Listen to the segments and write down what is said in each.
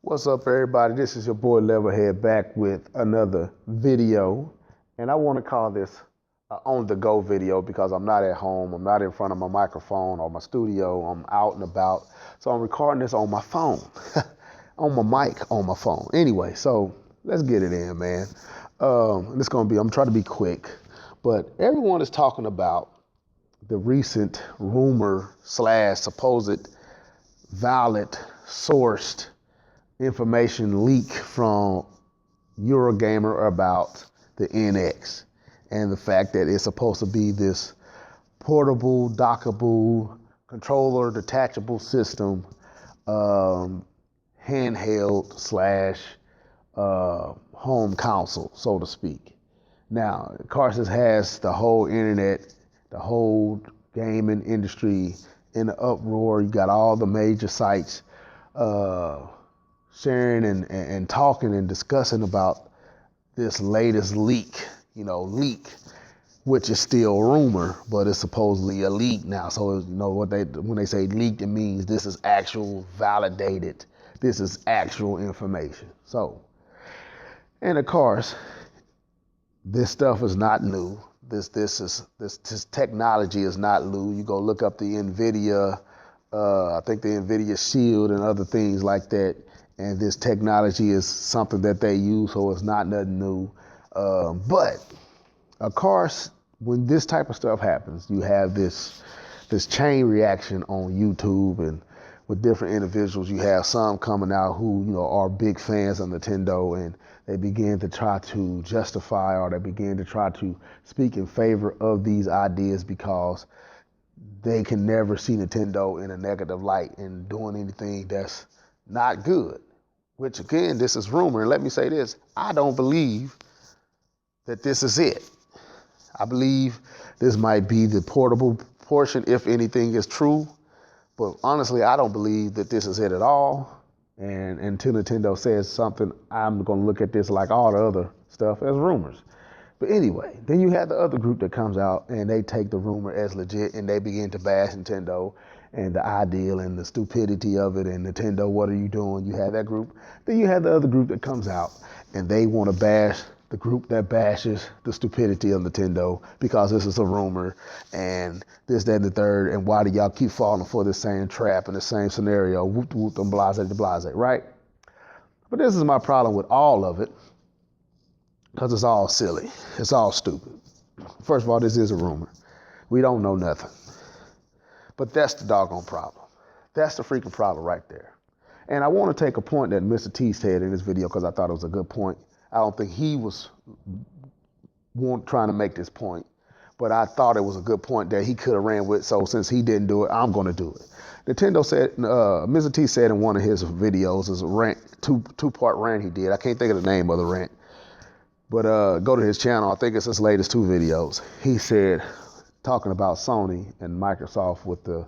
What's up, everybody? This is your boy Leverhead back with another video, and I want to call this on the go video because I'm not at home, I'm not in front of my microphone or my studio, I'm out and about, so I'm recording this on my phone, on my mic, on my phone. Anyway, so let's get it in, man. I'm trying to be quick, but everyone is talking about the recent rumor / supposed valid sourced information leak from Eurogamer about the NX and the fact that it's supposed to be this portable, dockable, controller, detachable system, handheld / home console, so to speak. Now, of course, it has the whole internet, the whole gaming industry in an uproar. You got all the major sites sharing and talking and discussing about this latest leak, which is still rumor, but it's supposedly a leak now. So when they say leaked, it means this is actual validated. This is actual information. So, and of course, this stuff is not new. This technology is not new. You go look up the NVIDIA, I think the NVIDIA Shield and other things like that. And this technology is something that they use, so it's not nothing new. But of course, when this type of stuff happens, you have this chain reaction on YouTube and with different individuals. You have some coming out who are big fans of Nintendo, and they begin to try to justify, or they begin to try to speak in favor of these ideas because they can never see Nintendo in a negative light and doing anything that's not good. Which again, this is rumor, and let me say this, I don't believe that this is it. I believe this might be the portable portion, if anything is true, but honestly, I don't believe that this is it at all, and until Nintendo says something, I'm gonna look at this like all the other stuff as rumors. But anyway, then you have the other group that comes out and they take the rumor as legit and they begin to bash Nintendo and the ideal and the stupidity of it, and Nintendo, what are you doing? You have that group. Then you have the other group that comes out and they want to bash the group that bashes the stupidity of Nintendo because this is a rumor and this, that, and the third, and why do y'all keep falling for this same trap and the same scenario, whoop, whoop, and blase, blase, right? But this is my problem with all of it, because it's all silly. It's all stupid. First of all, this is a rumor. We don't know nothing. But that's the doggone problem. That's the freaking problem right there. And I want to take a point that Mr. T said in this video because I thought it was a good point. I don't think he was trying to make this point, but I thought it was a good point that he could have ran with. So since he didn't do it, I'm going to do it. Nintendo said, Mr. T said in one of his videos, is a rant, two-part rant he did. I can't think of the name of the rant. But go to his channel. I think it's his latest 2 videos. He said, talking about Sony and Microsoft with the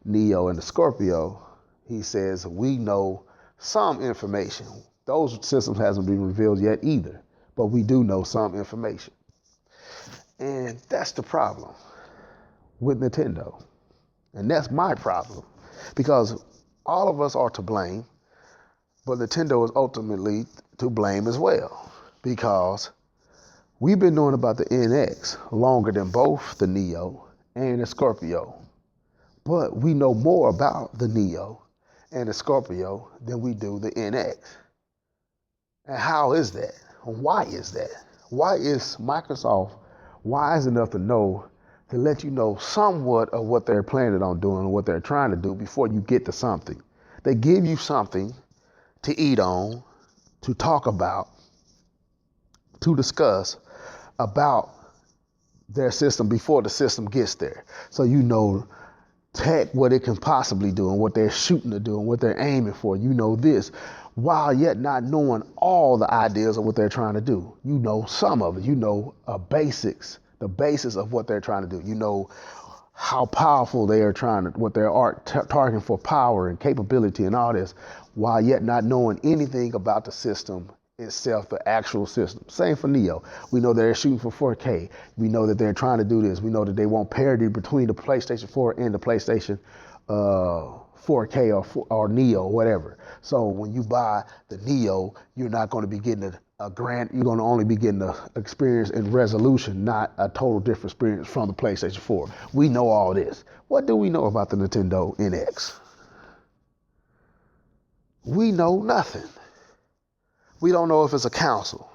Neo and the Scorpio, he says, we know some information. Those systems hasn't been revealed yet either, but we do know some information. And that's the problem with Nintendo. And that's my problem, because all of us are to blame, but Nintendo is ultimately to blame as well. Because we've been knowing about the NX longer than both the Neo and the Scorpio. But we know more about the Neo and the Scorpio than we do the NX. And how is that? Why is that? Why is Microsoft wise enough to let you know somewhat of what they're planning on doing and what they're trying to do before you get to something? They give you something to eat on, to talk about, to discuss about their system before the system gets there. So tech, what it can possibly do and what they're shooting to do and what they're aiming for. You know this, while yet not knowing all the ideas of what they're trying to do. You know some of it. You know the basis of what they're trying to do. You know how powerful they are what they are targeting for power and capability and all this, while yet not knowing anything about the system itself, the actual system. Same for Neo. We know they're shooting for 4K. We know that they're trying to do this. We know that they want parity between the PlayStation 4 and the PlayStation 4K or Neo, whatever. So when you buy the Neo, you're not going to be getting a grand. You're going to only be getting the experience in resolution, not a total different experience from the PlayStation 4. We know all this. What do we know about the Nintendo NX? We know nothing. We don't know if it's a console.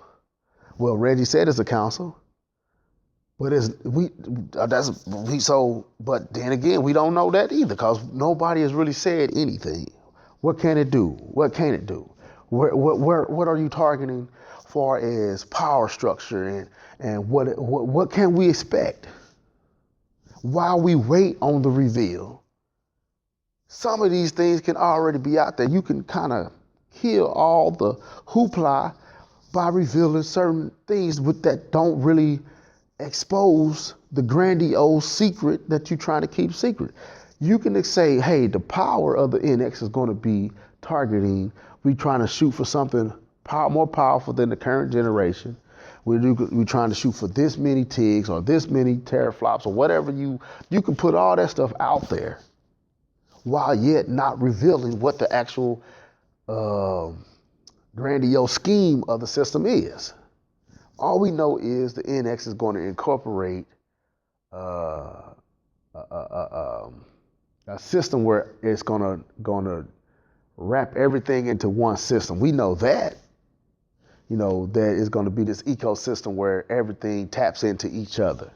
Well, Reggie said it's a console. But but then again, we don't know that either because nobody has really said anything. What can it do? What can it do? What are you targeting far as power structure and what can we expect? While we wait on the reveal, some of these things can already be out there. You can kind of kill all the hoopla by revealing certain things that don't really expose the grandiose secret that you're trying to keep secret. You can say, hey, the power of the NX is going to be targeting, we're trying to shoot for something more powerful than the current generation. We're trying to shoot for this many TIGs or this many teraflops or whatever. You can put all that stuff out there while yet not revealing what the actual grandiose scheme of the system is. All we know is the NX is going to incorporate a system where it's going to wrap everything into one system. We know that. That is going to be this ecosystem where everything taps into each other.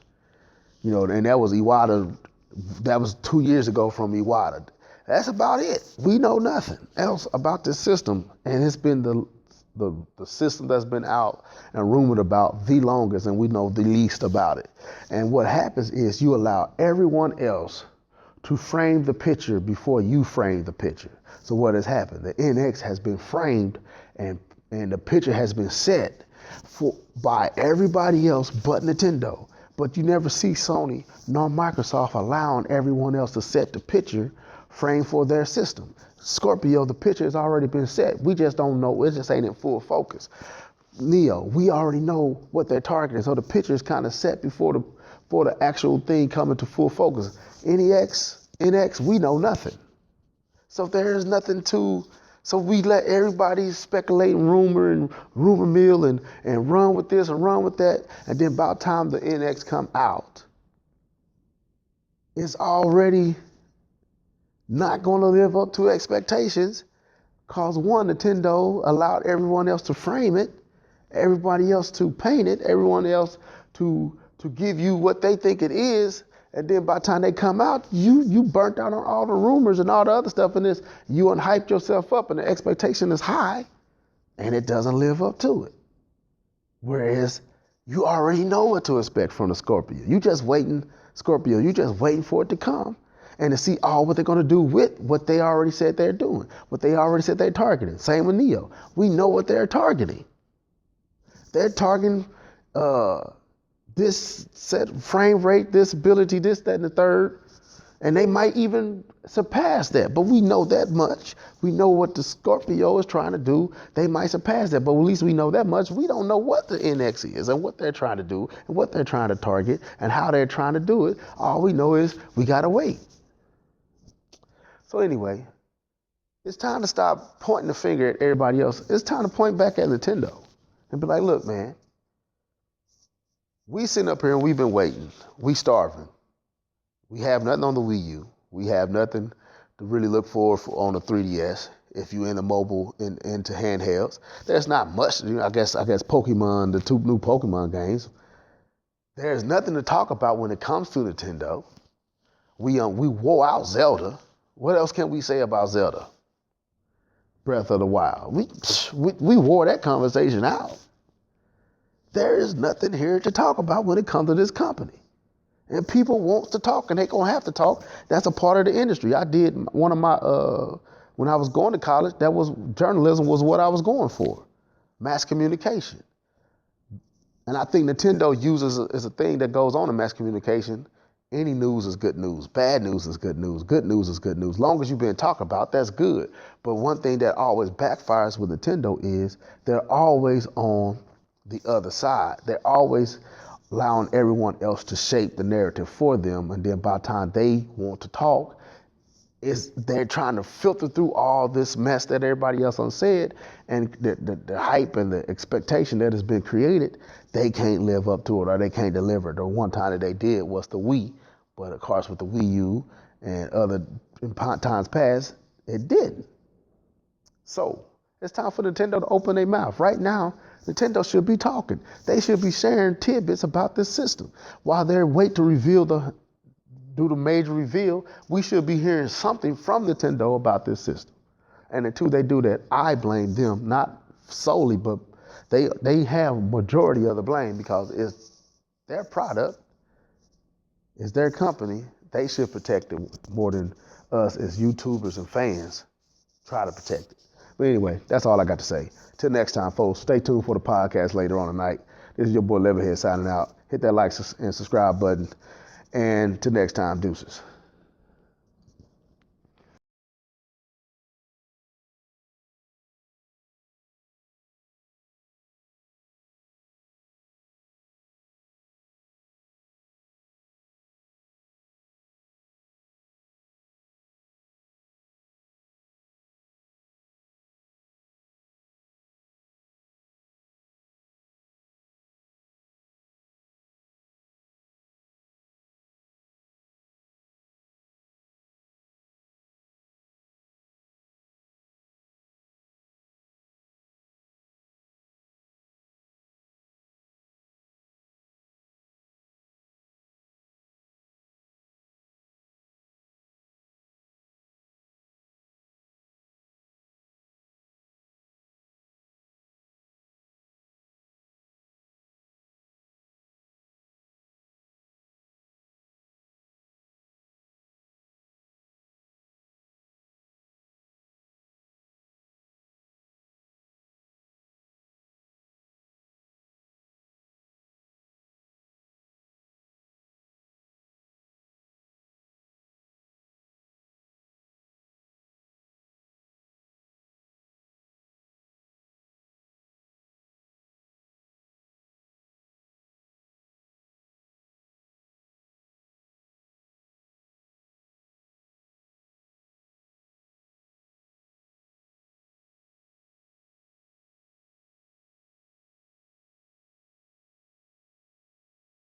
And that was Iwata. That was 2 years ago from Iwata. That's about it. We know nothing else about this system, and it's been the system that's been out and rumored about the longest, and we know the least about it. And what happens is you allow everyone else to frame the picture before you frame the picture. So what has happened? The NX has been framed and the picture has been set by everybody else but Nintendo. But you never see Sony nor Microsoft allowing everyone else to set the picture frame for their system. Scorpio, the picture has already been set. We just don't know. It just ain't in full focus. Neo, we already know what they're targeting. So the picture is kind of set before the actual thing coming to full focus. NX, we know nothing. So there's nothing so we let everybody speculate and rumor mill and run with this and run with that. And then by the time the NX come out, it's already not going to live up to expectations because one, Nintendo allowed everyone else to frame it, everybody else to paint it, everyone else to give you what they think it is. And then by the time they come out, you burnt out on all the rumors and all the other stuff in this. You unhyped yourself up and the expectation is high and it doesn't live up to it. Whereas you already know what to expect from the Scorpio. You just waiting for it to come and to see what they're going to do with what they already said they're doing, what they already said they're targeting. Same with Neo. We know what they're targeting. They're targeting this set frame rate, this ability, this, that, and the third. And they might even surpass that. But we know that much. We know what the Scorpio is trying to do. They might surpass that. But at least we know that much. We don't know what the NX is and what they're trying to do and what they're trying to target and how they're trying to do it. All we know is we got to wait. So anyway, it's time to stop pointing the finger at everybody else. It's time to point back at Nintendo and be like, look, man, we sitting up here and we've been waiting. We starving. We have nothing on the Wii U. We have nothing to really look for on the 3DS. If you're into mobile into handhelds, there's not much. I guess Pokemon, the 2 new Pokemon games. There's nothing to talk about when it comes to Nintendo. We wore out Zelda. What else can we say about Zelda? Breath of the Wild. We wore that conversation out. There is nothing here to talk about when it comes to this company. And people want to talk, and they're going to have to talk. That's a part of the industry. I did one of my, when I was going to college, journalism was what I was going for. Mass communication. And I think Nintendo uses is a thing that goes on in mass communication. Any news is good news. Bad news is good news. Good news is good news. Long as you've been talked about, that's good. But one thing that always backfires with Nintendo is they're always on the other side. They're always allowing everyone else to shape the narrative for them. And then by the time they want to talk, they're trying to filter through all this mess that everybody else done said, and the hype and the expectation that has been created, they can't live up to it, or they can't deliver. The one time that they did was the Wii, but of course with the Wii U and other times past, it didn't. So it's time for Nintendo to open their mouth. Right now, Nintendo should be talking. They should be sharing tidbits about this system. While they're waiting to do the major reveal, we should be hearing something from Nintendo about this system. And until they do that, I blame them, not solely, but they have majority of the blame, because it's their product, it's their company. They should protect it more than us as YouTubers and fans try to protect it. But anyway, that's all I got to say. Till next time, folks, stay tuned for the podcast later on tonight. This is your boy Leverhead signing out. Hit that like and subscribe button. And till next time, deuces.